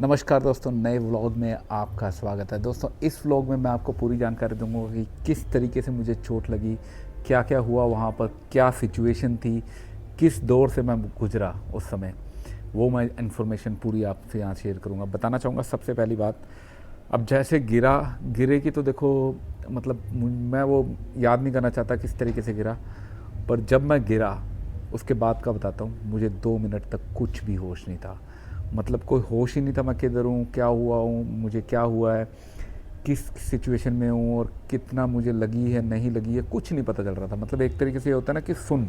नमस्कार दोस्तों, नए व्लॉग में आपका स्वागत है। दोस्तों, इस व्लॉग में मैं आपको पूरी जानकारी दूंगा कि किस तरीके से मुझे चोट लगी, क्या क्या हुआ वहाँ पर, क्या सिचुएशन थी, किस दौर से मैं गुजरा उस समय। वो मैं इन्फॉर्मेशन पूरी आपसे यहाँ शेयर करूँगा। बताना चाहूँगा सबसे पहली बात, अब जैसे गिरे की तो देखो, मतलब मैं वो याद नहीं करना चाहता किस तरीके से गिरा, पर जब मैं गिरा उसके बाद का बताता हूँ। मुझे 2 मिनट तक कुछ भी होश नहीं था। मतलब कोई होश ही नहीं था, मैं किधर हूँ, क्या हुआ हूँ, मुझे क्या हुआ है, किस सिचुएशन में हूँ और कितना मुझे लगी है नहीं लगी है, कुछ नहीं पता चल रहा था। मतलब एक तरीके से ये होता है ना कि सुन,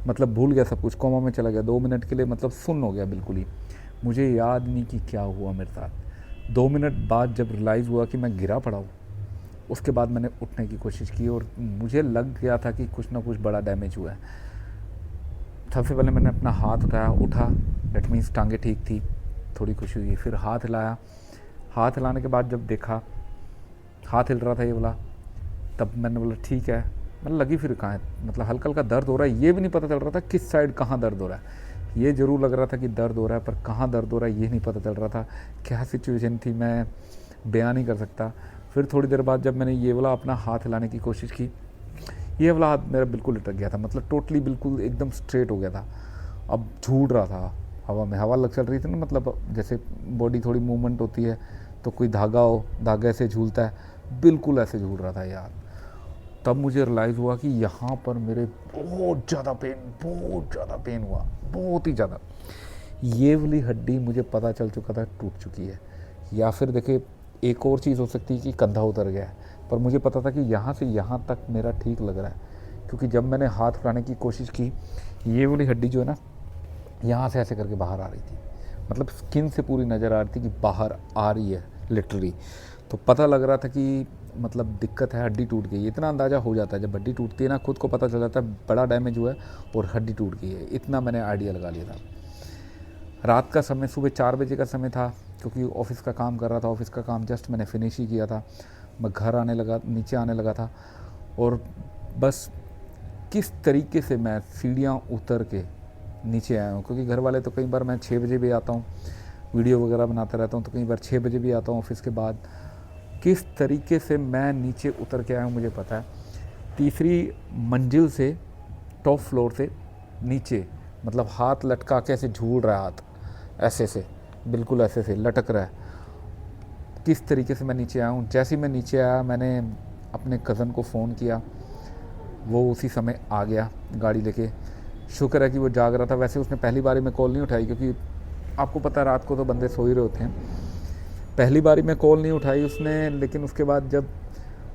मतलब भूल गया सब कुछ, कोमा में चला गया 2 मिनट के लिए, मतलब सुन हो गया बिल्कुल ही। मुझे याद नहीं कि क्या हुआ मेरे साथ। 2 मिनट बाद जब रियलाइज़ हुआ कि मैं गिरा पड़ा हूँ, उसके बाद मैंने उठने की कोशिश की और मुझे लग गया था कि कुछ ना कुछ बड़ा डैमेज हुआ है। सबसे पहले मैंने अपना हाथ उठाया, उठा, डेट मीन्स टांगे ठीक थी, थोड़ी खुशी हुई। फिर हाथ हिलाया, हाथ हिलाने के बाद जब देखा हाथ हिल रहा था ये वाला, तब मैंने बोला ठीक है। मतलब लगी फिर कहाँ है, मतलब हल्का हल्का दर्द हो रहा है, ये भी नहीं पता चल रहा था किस साइड कहाँ दर्द हो रहा है। ये ज़रूर लग रहा था कि दर्द हो रहा है, पर कहाँ दर्द हो रहा है ये नहीं पता चल रहा था। क्या सिचुएशन थी मैं बयान नहीं कर सकता। फिर थोड़ी देर बाद जब मैंने ये वाला अपना हाथ हिलाने की कोशिश की, ये वाला हाथ मेरा बिल्कुल लटक गया था, मतलब टोटली बिल्कुल एकदम स्ट्रेट हो गया था। अब झूल रहा था हवा में, हवा लग चल रही थी ना, मतलब जैसे बॉडी थोड़ी मूवमेंट होती है तो कोई धागा हो, धागा ऐसे झूलता है, बिल्कुल ऐसे झूल रहा था यार। तब मुझे रियलाइज़ हुआ कि यहाँ पर मेरे बहुत ज़्यादा पेन हुआ, बहुत ही ज़्यादा। ये वाली हड्डी मुझे पता चल चुका था टूट चुकी है। या फिर देखिए, एक और चीज़ हो सकती है कि कंधा उतर गया है, पर मुझे पता था कि यहाँ से यहाँ तक मेरा ठीक लग रहा है। क्योंकि जब मैंने हाथ उठाने की कोशिश की, ये वाली हड्डी जो है ना, यहाँ से ऐसे करके बाहर आ रही थी। मतलब स्किन से पूरी नज़र आ रही थी कि बाहर आ रही है लिटरली। तो पता लग रहा था कि मतलब दिक्कत है, हड्डी टूट गई है। इतना अंदाज़ा हो जाता है जब हड्डी टूटती है ना, खुद को पता चल जाता है बड़ा डैमेज हुआ है और हड्डी टूट गई है। इतना मैंने आइडिया लगा लिया था। रात का समय, सुबह 4 बजे का समय था, क्योंकि ऑफिस का काम कर रहा था। ऑफिस का काम जस्ट मैंने फिनिश ही किया था। मैं घर आने लगा, नीचे आने लगा था, और बस किस तरीके से मैं सीढ़ियाँ उतर के नीचे आया हूँ। क्योंकि घर वाले तो कई बार, मैं 6 बजे भी आता हूँ, वीडियो वगैरह बनाता रहता हूँ, तो कई बार 6 बजे भी आता हूँ ऑफिस के बाद। किस तरीके से मैं नीचे उतर के आया हूँ मुझे पता है। तीसरी मंजिल से, टॉप फ्लोर से नीचे, मतलब हाथ लटका के ऐसे झूल रहा है, हाथ ऐसे से, बिल्कुल ऐसे से लटक रहा है। किस तरीके से मैं नीचे आया हूँ, जैसे ही मैं नीचे आया मैंने अपने कज़न को फ़ोन किया, वो उसी समय आ गया गाड़ी लेके। शुक्र है कि वो जाग रहा था। वैसे उसने पहली बारी में कॉल नहीं उठाई, क्योंकि आपको पता है रात को तो बंदे सो ही रहे होते हैं। पहली बारी में कॉल नहीं उठाई उसने, लेकिन उसके बाद जब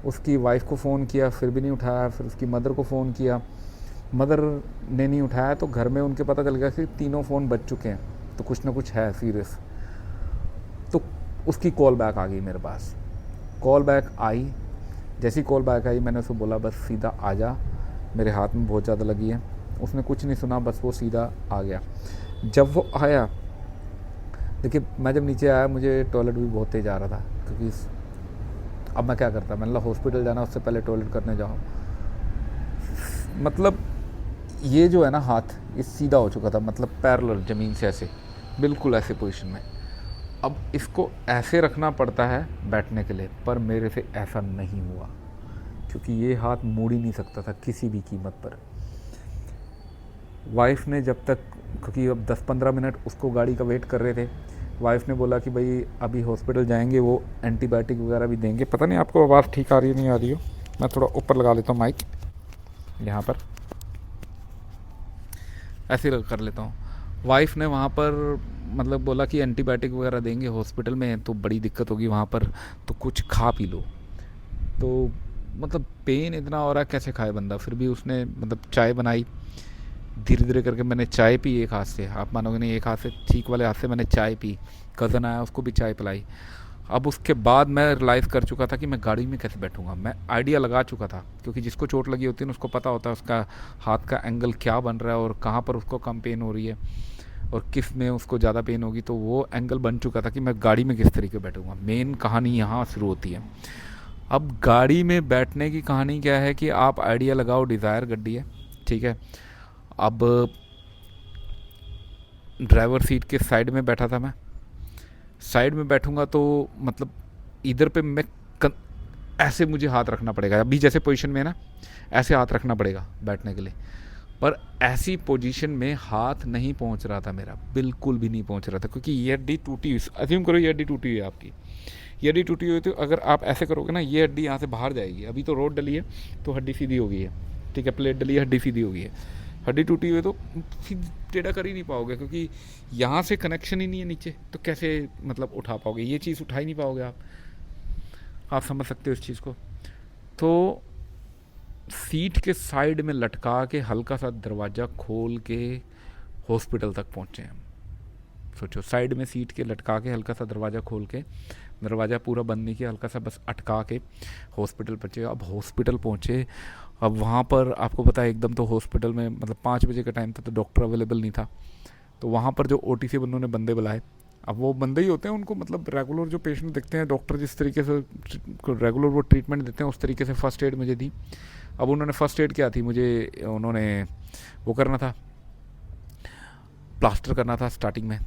उसकी वाइफ को फ़ोन किया फिर भी नहीं उठाया। फिर उसकी मदर को फ़ोन किया, मदर ने नहीं उठाया, तो घर में उनके पता चल गया कि तीनों फ़ोन बज चुके हैं, तो कुछ ना कुछ है सीरियस। तो उसकी कॉल बैक आ गई मेरे पास। कॉल बैक आई, जैसी कॉल बैक आई मैंने उसको बोला बस सीधा आ जा, मेरे हाथ में बहुत ज़्यादा लगी है। उसने कुछ नहीं सुना, बस वो सीधा आ गया। जब वो आया, देखिए मैं जब नीचे आया मुझे टॉयलेट भी बहुत तेज़ आ रहा था, क्योंकि अब मैं क्या करता, मैंने हॉस्पिटल जाना, उससे पहले टॉयलेट करने जाओ। मतलब ये जो है ना हाथ, ये सीधा हो चुका था, मतलब पैरेलल ज़मीन से ऐसे, बिल्कुल ऐसे पोजीशन में। अब इसको ऐसे रखना पड़ता है बैठने के लिए, पर मेरे से ऐसा नहीं हुआ, क्योंकि ये हाथ मोड़ ही नहीं सकता था किसी भी कीमत पर। वाइफ ने जब तक, क्योंकि अब 10-15 मिनट उसको गाड़ी का वेट कर रहे थे, वाइफ ने बोला कि भाई अभी हॉस्पिटल जाएंगे, वो एंटीबायोटिक वगैरह भी देंगे। पता नहीं आपको आवाज़ ठीक आ रही है नहीं आ रही हो, मैं थोड़ा ऊपर लगा लेता हूँ माइक, यहाँ पर ऐसे कर लेता हूँ। वाइफ ने वहाँ पर मतलब बोला कि एंटीबायोटिक वगैरह देंगे हॉस्पिटल में, तो बड़ी दिक्कत होगी वहाँ पर, तो कुछ खा पी लो। तो मतलब पेन इतना हो रहा है, कैसे खाए बंदा। फिर भी उसने मतलब चाय बनाई, धीरे धीरे करके मैंने चाय पी एक हाथ से, आप मानोगे नहीं, एक हाथ से, ठीक वाले हाथ से मैंने चाय पी। कज़न आया, उसको भी चाय पिलाई। अब उसके बाद मैं रियलाइज़ कर चुका था कि मैं गाड़ी में कैसे बैठूंगा। मैं आइडिया लगा चुका था, क्योंकि जिसको चोट लगी होती है ना उसको पता होता है उसका हाथ का एंगल क्या बन रहा है और कहाँ पर उसको कम पेन हो रही है और किस में उसको ज़्यादा पेन होगी। तो वो एंगल बन चुका था कि मैं गाड़ी में किस तरीके बैठूंगा। मेन कहानी यहाँ शुरू होती है। अब गाड़ी में बैठने की कहानी क्या है कि आप आइडिया लगाओ, डिज़ायर गड्डी है, ठीक है। अब ड्राइवर सीट के साइड में बैठा था मैं, साइड में बैठूंगा तो मतलब इधर पे ऐसे मुझे हाथ रखना पड़ेगा, अभी जैसे पोजीशन में है ना, ऐसे हाथ रखना पड़ेगा बैठने के लिए। पर ऐसी पोजीशन में हाथ नहीं पहुंच रहा था मेरा, बिल्कुल भी नहीं पहुंच रहा था, क्योंकि ये हड्डी टूटी हुई, अज्यूम करो ये हड्डी टूटी हुई है आपकी, ये हड्डी टूटी हुई, तो अगर आप ऐसे करोगे ना, ये हड्डी यहाँ से बाहर जाएगी। अभी तो रोड डली है तो हड्डी सीधी हो गई है, ठीक है, प्लेट डली है, हड्डी सीधी हो गई है। हड्डी टूटी हुई है तो टेढ़ा कर ही नहीं पाओगे, क्योंकि यहाँ से कनेक्शन ही नहीं है नीचे, तो कैसे मतलब उठा पाओगे, ये चीज़ उठा ही नहीं पाओगे आप समझ सकते हो इस चीज़ को। तो सीट के साइड में लटका के हल्का सा दरवाज़ा खोल के हॉस्पिटल तक पहुँचे हम। सोचो, साइड में सीट के लटका के हल्का सा दरवाज़ा खोल के, दरवाज़ा पूरा बंद नहीं किया, हल्का सा बस अटका के हॉस्पिटल पहुँचे। अब हॉस्पिटल पहुँचे, अब वहाँ पर आपको पता है एकदम तो हॉस्पिटल में मतलब 5 बजे का टाइम था तो डॉक्टर अवेलेबल नहीं था। तो वहाँ पर जो ओटीसी उन्होंने बंदे बुलाए, अब वो बंदे ही होते हैं, उनको मतलब रेगुलर जो पेशेंट देखते हैं, डॉक्टर जिस तरीके से रेगुलर वो ट्रीटमेंट देते हैं उस तरीके से फ़र्स्ट एड मुझे दी। अब उन्होंने फ़र्स्ट एड क्या थी, मुझे उन्होंने वो करना था, प्लास्टर करना था स्टार्टिंग में।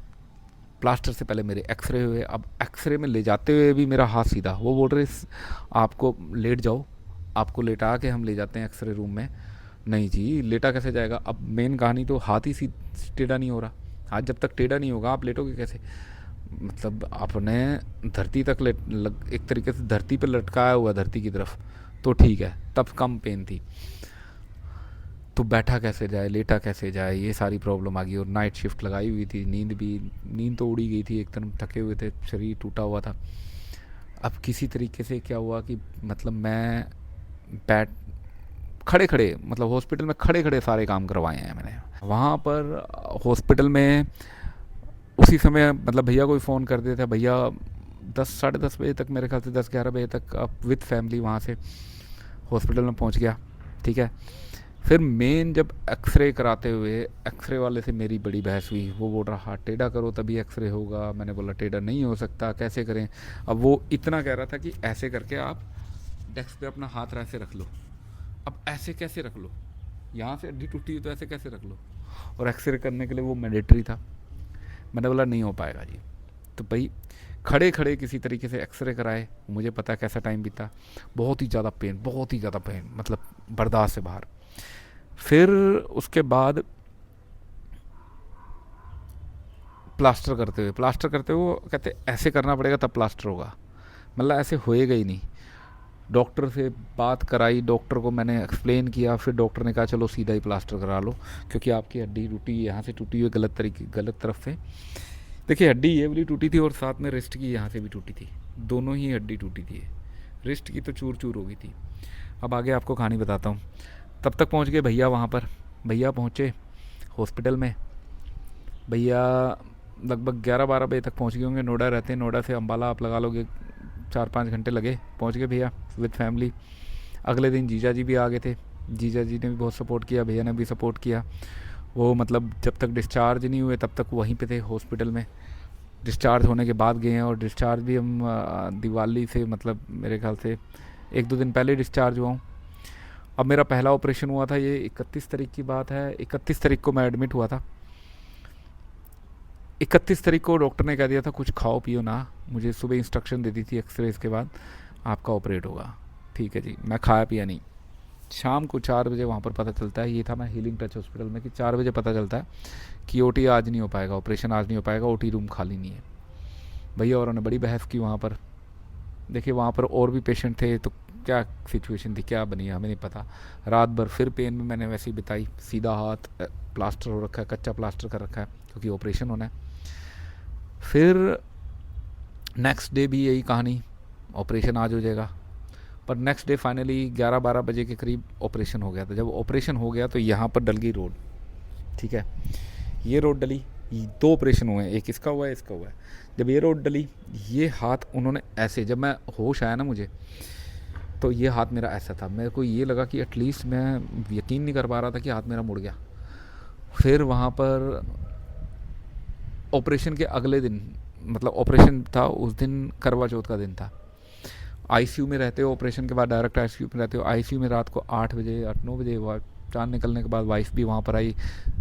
प्लास्टर से पहले मेरे एक्सरे हुए। अब एक्सरे में ले जाते हुए भी मेरा हाथ सीधा, वो बोल रहे आपको लेट जाओ, आपको लेटा के हम ले जाते हैं एक्सरे रूम में। नहीं जी, लेटा कैसे जाएगा। अब मेन कहानी तो हाथ ही टेढ़ा नहीं हो रहा, हाथ जब तक टेढ़ा नहीं होगा आप लेटोगे कैसे। मतलब आपने धरती तक एक तरीके से धरती पर लटकाया हुआ, धरती की तरफ, तो ठीक है, तब कम पेन थी। तो बैठा कैसे जाए, लेटा कैसे जाए, ये सारी प्रॉब्लम आ गई। और नाइट शिफ्ट लगाई हुई थी, नींद तो उड़ी गई थी, एकदम थके हुए थे, शरीर टूटा हुआ था। अब किसी तरीके से क्या हुआ कि मतलब मैं खड़े खड़े, मतलब हॉस्पिटल में खड़े खड़े सारे काम करवाए हैं मैंने वहाँ पर हॉस्पिटल में। उसी समय मतलब भैया को भी फ़ोन कर देते थे, भैया 10 साढ़े 10 बजे तक, मेरे ख्याल से 10-11 बजे तक अब विद फैमिली वहाँ से हॉस्पिटल में पहुँच गया, ठीक है। फिर मेन जब एक्सरे कराते हुए एक्सरे वाले से मेरी बड़ी बहस हुई। वो बोल रहा हाथ टेढ़ा करो तभी एक्सरे होगा। मैंने बोला टेढ़ा नहीं हो सकता, कैसे करें। अब वो इतना कह रहा था कि ऐसे करके आप डेस्क पे अपना हाथ ऐसे रख लो। अब ऐसे कैसे रख लो, यहाँ से हड्डी टूटी तो ऐसे कैसे रख लो। और एक्सरे करने के लिए वो मैंडेटरी था। मैंने बोला नहीं हो पाएगा जी। तो भाई खड़े खड़े किसी तरीके से एक्सरे कराए। मुझे पता कैसा टाइम बीता, बहुत ही ज़्यादा पेन, मतलब बर्दाश्त से बाहर। फिर उसके बाद प्लास्टर करते हुए कहते ऐसे करना पड़ेगा तब प्लास्टर होगा। मतलब ऐसे होएगा ही नहीं। डॉक्टर से बात कराई, डॉक्टर को मैंने एक्सप्लेन किया, फिर डॉक्टर ने कहा चलो सीधा ही प्लास्टर करा लो, क्योंकि आपकी हड्डी टूटी, यहाँ से टूटी हुई गलत तरफ से। देखिए हड्डी ये वाली टूटी थी और साथ में रिस्ट की यहाँ से भी टूटी थी, दोनों ही हड्डी टूटी थी। रिस्ट की तो चूर चूर हो गई थी। अब आगे आपको कहानी बताता हूँ। तब तक पहुँच गए भैया वहाँ पर। भैया पहुँचे हॉस्पिटल में। भैया लगभग 11-12 बजे तक पहुँच गए होंगे। नोएडा रहते हैं, नोएडा से अम्बाला आप लगा लोगे 4-5 घंटे लगे। पहुँच गए भैया विद फैमिली। अगले दिन जीजा जी भी आ गए थे। जीजा जी ने भी बहुत सपोर्ट किया, भैया ने भी सपोर्ट किया। वो मतलब जब तक डिस्चार्ज नहीं हुए तब तक वहीं पे थे हॉस्पिटल में। डिस्चार्ज होने के बाद गए हैं, और डिस्चार्ज भी हम दिवाली से, मतलब मेरे ख्याल से 1-2 दिन पहले डिस्चार्ज हुआ हूँ। अब मेरा पहला ऑपरेशन हुआ था, ये 31 तारीख की बात है। 31 तारीख को मैं एडमिट हुआ था। 31 तारीख को डॉक्टर ने कह दिया था कुछ खाओ पियो ना। मुझे सुबह इंस्ट्रक्शन दे दी थी एक्सरे के बाद आपका ऑपरेट होगा। ठीक है जी, मैं खाया पिया नहीं। शाम को 4 बजे वहाँ पर पता चलता है, ये था मैं हीलिंग टच हॉस्पिटल में, कि 4 बजे पता चलता है कि ओटी आज नहीं हो पाएगा, ऑपरेशन आज नहीं हो पाएगा, ओटी रूम खाली नहीं है। भैया और उन्होंने बड़ी बहस की वहाँ पर। देखिए वहाँ पर और भी पेशेंट थे, तो क्या सिचुएशन थी क्या बनी हमें नहीं पता। रात भर फिर पेन में मैंने वैसे ही बिताई। सीधा हाथ प्लास्टर हो रखा है, कच्चा प्लास्टर कर रखा है, क्योंकि ऑपरेशन होना है। फिर नेक्स्ट डे भी यही कहानी, ऑपरेशन आज हो जाएगा। पर नेक्स्ट डे फाइनली 11-12 बजे के करीब ऑपरेशन हो गया था। जब ऑपरेशन हो गया तो यहाँ पर डल गई रोड, ठीक है। ये रोड डली, 2 ऑपरेशन हुए हैं, एक इसका हुआ है, इसका हुआ है। जब ये रोड डली, ये हाथ उन्होंने ऐसे, जब मैं होश आया ना मुझे, तो ये हाथ मेरा ऐसा था। मेरे को ये लगा कि एटलीस्ट, मैं यकीन नहीं कर पा रहा था कि हाथ मेरा मुड़ गया। फिर वहाँ पर ऑपरेशन के अगले दिन, मतलब ऑपरेशन था उस दिन, करवा चौथ का दिन था। आईसीयू में रहते हो, ऑपरेशन के बाद डायरेक्ट आईसीयू में रहते हो। आईसीयू में रात को 8 बजे 8-9 बजे हुआ, चाँद निकलने के बाद वाइफ भी वहाँ पर आई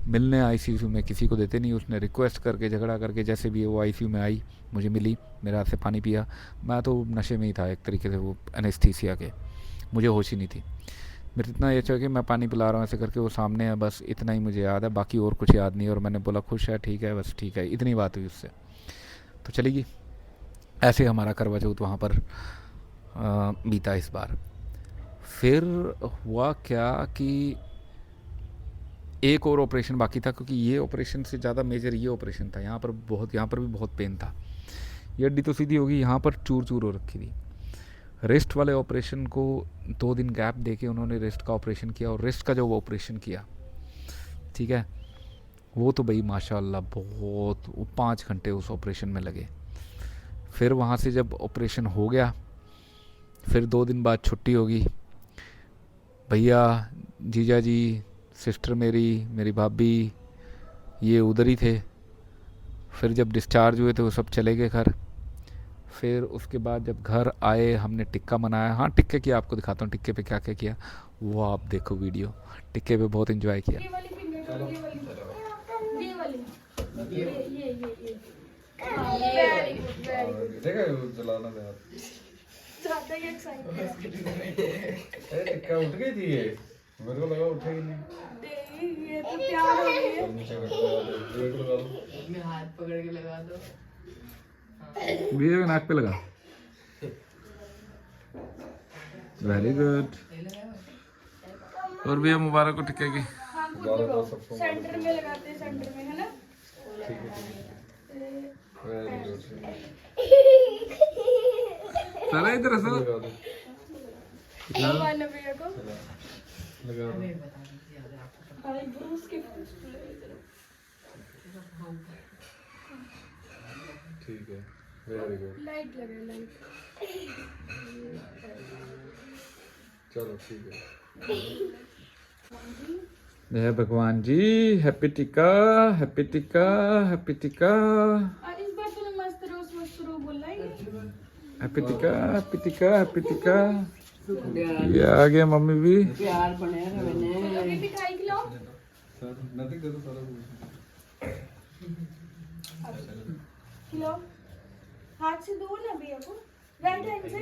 मिलने। आईसीयू में किसी को देते नहीं, उसने रिक्वेस्ट करके झगड़ा करके जैसे भी वो आईसीयू में आई, मुझे मिली, मेरे हाथ से पानी पिया। मैं तो नशे में ही था एक तरीके से, वो एनेस्थीसिया के, मुझे होश ही नहीं थी। मेरे इतना ये कि मैं पानी पिला रहा हूँ ऐसे करके, वो सामने है, बस इतना ही मुझे याद है, बाकी और कुछ याद नहीं। और मैंने बोला खुश है, ठीक है, बस ठीक है, इतनी बात हुई उससे, तो चलेगी। ऐसे हमारा करवा चौथ वहाँ पर बीता इस बार। फिर हुआ क्या कि एक और ऑपरेशन बाकी था, क्योंकि ये ऑपरेशन से ज़्यादा मेजर ये ऑपरेशन था। यहाँ पर भी बहुत पेन था। ये हड्डी तो सीधी होगी, यहाँ पर चूर चूर हो रखी थी। रेस्ट वाले ऑपरेशन को 2 दिन गैप देके उन्होंने रेस्ट का ऑपरेशन किया। और रेस्ट का जो वो ऑपरेशन किया, ठीक है, वो तो भाई माशाल्लाह बहुत, 5 घंटे उस ऑपरेशन में लगे। फिर वहाँ से जब ऑपरेशन हो गया, फिर 2 दिन बाद छुट्टी होगी। भैया, जीजा जी, सिस्टर मेरी भाभी, ये उधर ही थे। फिर जब डिस्चार्ज हुए तो वो सब चले गए घर। फिर उसके बाद जब घर आए, हमने टिक्का मनाया। हाँ, टिक्के की आपको दिखाता हूँ, टिक्के पे क्या क्या किया वो आप देखो वीडियो। टिक्के पे बहुत एंजॉय किया। टिक्का उठ गई थी ये, मेरे को लगा उठेगी नहीं। ये तो प्यार हो गई है। मैं हाथ पकड़ के लगा दो। भैया नाक पे लगा। Very good. और भैया मुबारक हो टिक्के की। सेंटर में लगाते हैं, सेंटर में, है ना? ठीक है। Very good. चला इधर सर। भैया को लगा दो। भाई ब्रूस के ठीक है, वेरी गुड। लाइट लगे, लाइट। चलो ठीक है। जय भगवान जी। Happy tikka, happy tikka, happy tikka. और इस बार तूने मस्त रो बोलना है। Happy tikka, happy tikka, happy tikka. ये आ गया मम्मी भी। प्यार बने मैंने। अभी भी खाई खिलाओ। सर नथिंग दे दो सारा कुछ। खिलाओ, हाथ से दो ना भैया को, राइट हैंड से।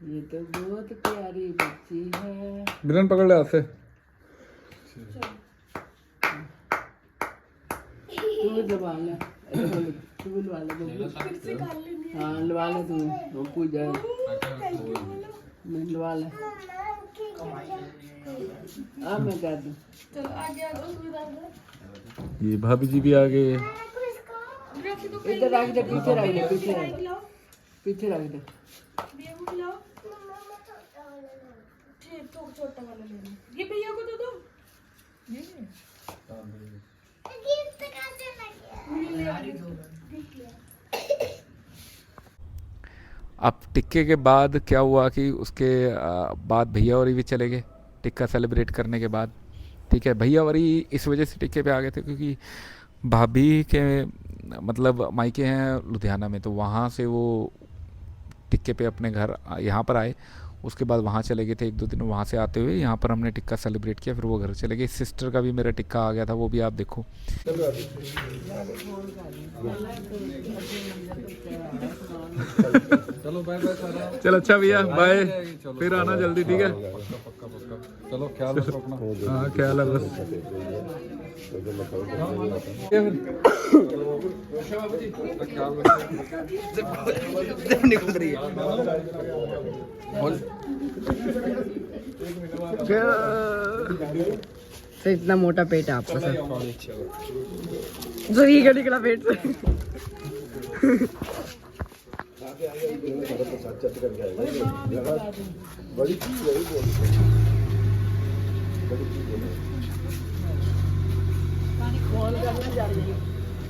ये तो बहुत प्यारी बच्ची है। बिलन पकड़ ले हाथ से। तू दबा ले, तू लवा ले। फिर से खा लेंगे। हाँ लवा ले तू, वो पूजा लवा ले। हाँ मैं कर दूँ। चलो आगे आ जाओ, सुविधा दो। ये भाभी जी भी आ गए। रख दो, इधर रख दे, पीछे रख दे, पीछे खाई रख खिलाओ। पीछे रख दे। भैया को खिलाओ। ठीक, तो छोटा वाला लेना। ये भैया को दे दो। अब टिक्के के बाद क्या हुआ कि उसके बाद भैया और भी चले गए टिक्का सेलिब्रेट करने के बाद। ठीक है, भैया और इस वजह से टिक्के पे आ गए थे क्योंकि भाभी के मतलब मायके हैं लुधियाना में, तो वहाँ से वो टिक्के पे अपने घर यहाँ पर आए। उसके बाद वहाँ चले गए थे 1-2 दिन, वहाँ से आते हुए यहाँ पर हमने टिक्का सेलिब्रेट किया। फिर वो घर चले गए। सिस्टर का भी मेरा टिक्का आ गया था, वो भी आप देखो। चलो बाय बाय सारा। चलो अच्छा भैया, बाय। फिर आना जल्दी, ठीक है? पक्का पक्का। चलो ख्याल रखो अपना। हाँ ख्याल है बस। तो इतना मोटा पेट है आपका सर? जो ये निकला पेट से।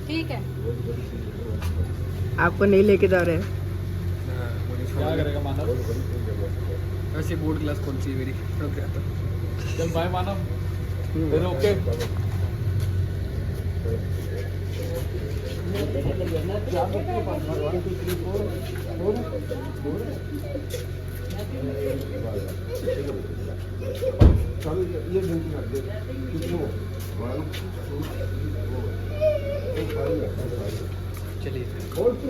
ठीक है। आपको नहीं लेके जा रहे हैं? क्या करेगा मानव? वैसे बोर्ड क्लास कौन सी है मेरी? रुक गया था। चल बाय मानव। फिर ओके। चलो ये ड्रिंक कर दे कितने हो 1 2 3 चलिए और तू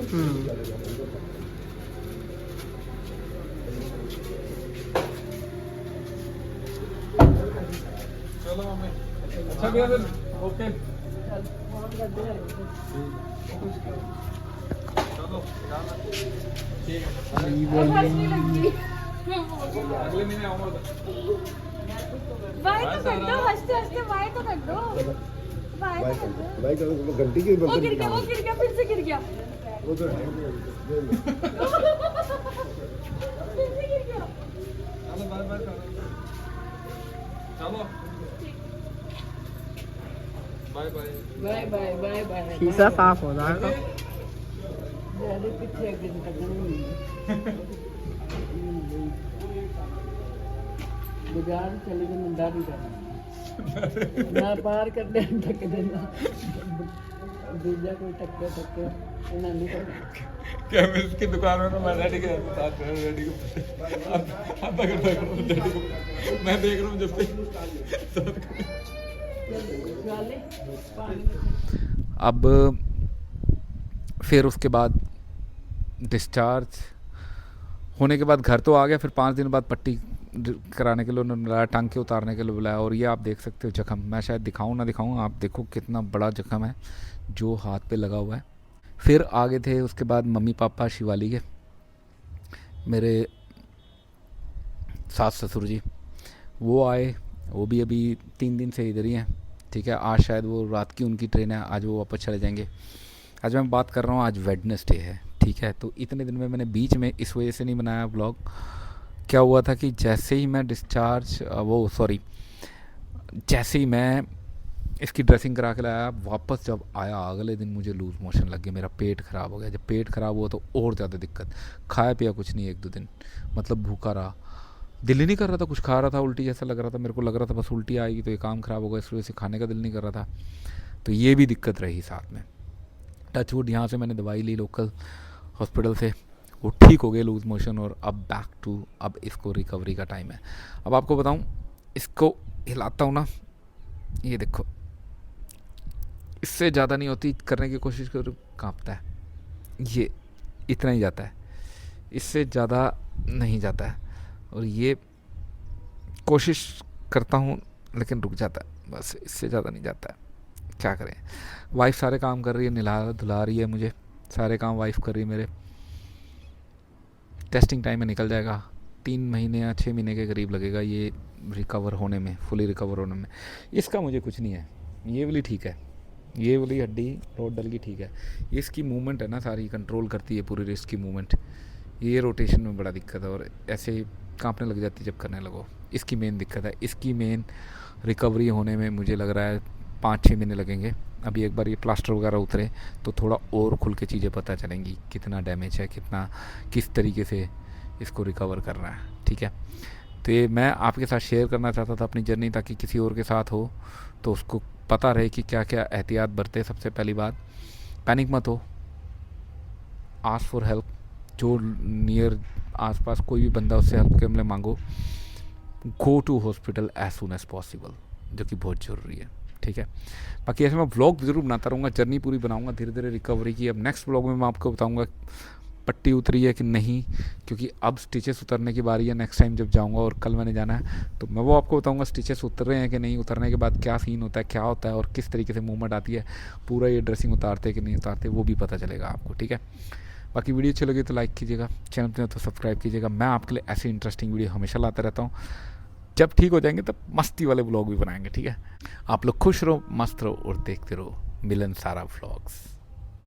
चलो मम्मी अच्छा भैया फिर ओके चलो ठीक है हंसने लगी अगले महीने आऊंगा बाय तो कर दो, हंसते हंसते बाय तो कर दो, बाय तो कर दो। भाई करो घंटी की वो गिर गया फिर से गिर गया वो तो है फिर से गिर गया। चलो बाय बाय करो चलो बाय बाय शीशा साफ हो जाएगा। बाजार चले गए मंदारी का ना पार कर दे टक देना दूजा कोई टक्कर ना नहीं करना केमिस्ट की दुकान में मैं रेडी के साथ रेडी को अब अगर रेडी को मैं देख रहा हूँ जब से गाले पानी अब फिर उसके बाद डिस्चार्ज होने के बाद घर तो आ गया। फिर 5 दिन बाद पट्टी कराने के लिए उन्होंने बुलाया, टांके उतारने के लिए बुलाया। और ये आप देख सकते हो जख्म, मैं शायद दिखाऊं ना दिखाऊं, आप देखो कितना बड़ा जख्म है जो हाथ पे लगा हुआ है। फिर आगे थे उसके बाद मम्मी पापा शिवाली के, मेरे सास ससुर जी, वो आए। वो भी अभी 3 दिन से इधर ही हैं, ठीक है। आज शायद वो रात की उनकी ट्रेन है, आज वो वापस चले जाएंगे। आज मैं बात कर रहा हूँ, आज वेडनेसडे है, ठीक है। तो इतने दिन में मैंने बीच में इस वजह से नहीं बनाया ब्लॉग। क्या हुआ था कि जैसे ही मैं जैसे ही मैं इसकी ड्रेसिंग करा के लाया, वापस जब आया अगले दिन मुझे लूज़ मोशन लग गया, मेरा पेट ख़राब हो गया। जब पेट ख़राब हुआ तो और ज़्यादा दिक्कत, खाया पिया कुछ नहीं 1-2 दिन, मतलब भूखा रहा, दिल ही नहीं कर रहा था कुछ, खा रहा था उल्टी जैसा लग रहा था, मेरे को लग रहा था बस उल्टी आएगी तो ये काम ख़राब होगा, इस वजह से खाने का दिल नहीं कर रहा था। तो ये भी दिक्कत रही साथ में। टचवुड यहाँ से मैंने दवाई ली लोकल हॉस्पिटल से, वो ठीक हो गए लूज़ मोशन। और अब बैक टू, अब इसको रिकवरी का टाइम है। अब आपको बताऊँ, इसको हिलाता हूँ ना, ये देखो, इससे ज़्यादा नहीं होती, करने की कोशिश करूँ कांपता है, ये इतना ही जाता है, इससे ज़्यादा नहीं जाता है। और ये कोशिश करता हूँ लेकिन रुक जाता है, बस इससे ज़्यादा नहीं जाता है। क्या करें, वाइफ सारे काम कर रही है, नहला धुला रही है मुझे, सारे काम वाइफ कर रही है मेरे। टेस्टिंग टाइम में निकल जाएगा, 3 महीने या 6 महीने के करीब लगेगा ये रिकवर होने में, फुली रिकवर होने में। इसका मुझे कुछ नहीं है, ये वाली ठीक है, ये वाली हड्डी रोड डल की ठीक है। इसकी मूवमेंट है ना सारी कंट्रोल करती है पूरी रिस्ट की मूवमेंट, ये रोटेशन में बड़ा दिक्कत है और ऐसे कांपने लग जाती है जब करने लगो, इसकी मेन दिक्कत है। इसकी मेन रिकवरी होने में मुझे लग रहा है 5-6 महीने लगेंगे। अभी एक बार ये प्लास्टर वगैरह उतरे तो थोड़ा और खुल के चीज़ें पता चलेंगी, कितना डैमेज है, किस तरीके से इसको रिकवर करना है, ठीक है। तो ये मैं आपके साथ शेयर करना चाहता था अपनी जर्नी, ताकि किसी और के साथ हो तो उसको पता रहे कि क्या क्या एहतियात बरते। सबसे पहली बात, पैनिक मत हो, आस्क फॉर हेल्प, जो नियर आसपास कोई भी बंदा उससे हेल्प के लिए मांगो। Go to hospital as soon as possible, जो कि बहुत ज़रूरी है, ठीक है। बाकी ऐसे मैं व्लॉग ज़रूर बनाता रहूँगा, जर्नी पूरी बनाऊँगा धीरे धीरे रिकवरी की। अब नेक्स्ट व्लॉग में मैं आपको बताऊँगा पट्टी उतरी है कि नहीं, क्योंकि अब स्टिचेस उतरने की बारी है नेक्स्ट टाइम जब जाऊँगा। और कल मैंने जाना है तो मैं वो आपको बताऊँगा स्टिचेस उतर रहे हैं कि नहीं, उतरने के बाद क्या सीन होता है, क्या होता है और किस तरीके से मूवमेंट आती है, पूरा ये ड्रेसिंग उतारते हैं कि नहीं उतारते, वो भी पता चलेगा आपको, ठीक है। बाकी वीडियो अच्छी लगी तो लाइक कीजिएगा, चैनल पे तो सब्सक्राइब कीजिएगा। मैं आपके लिए ऐसी इंटरेस्टिंग वीडियो हमेशा लाता रहता हूँ। जब ठीक हो जाएंगे तब मस्ती वाले व्लॉग भी बनाएंगे, ठीक है। आप लोग खुश रहो, मस्त रहो और देखते रहो मिलन सारा व्लॉग्स।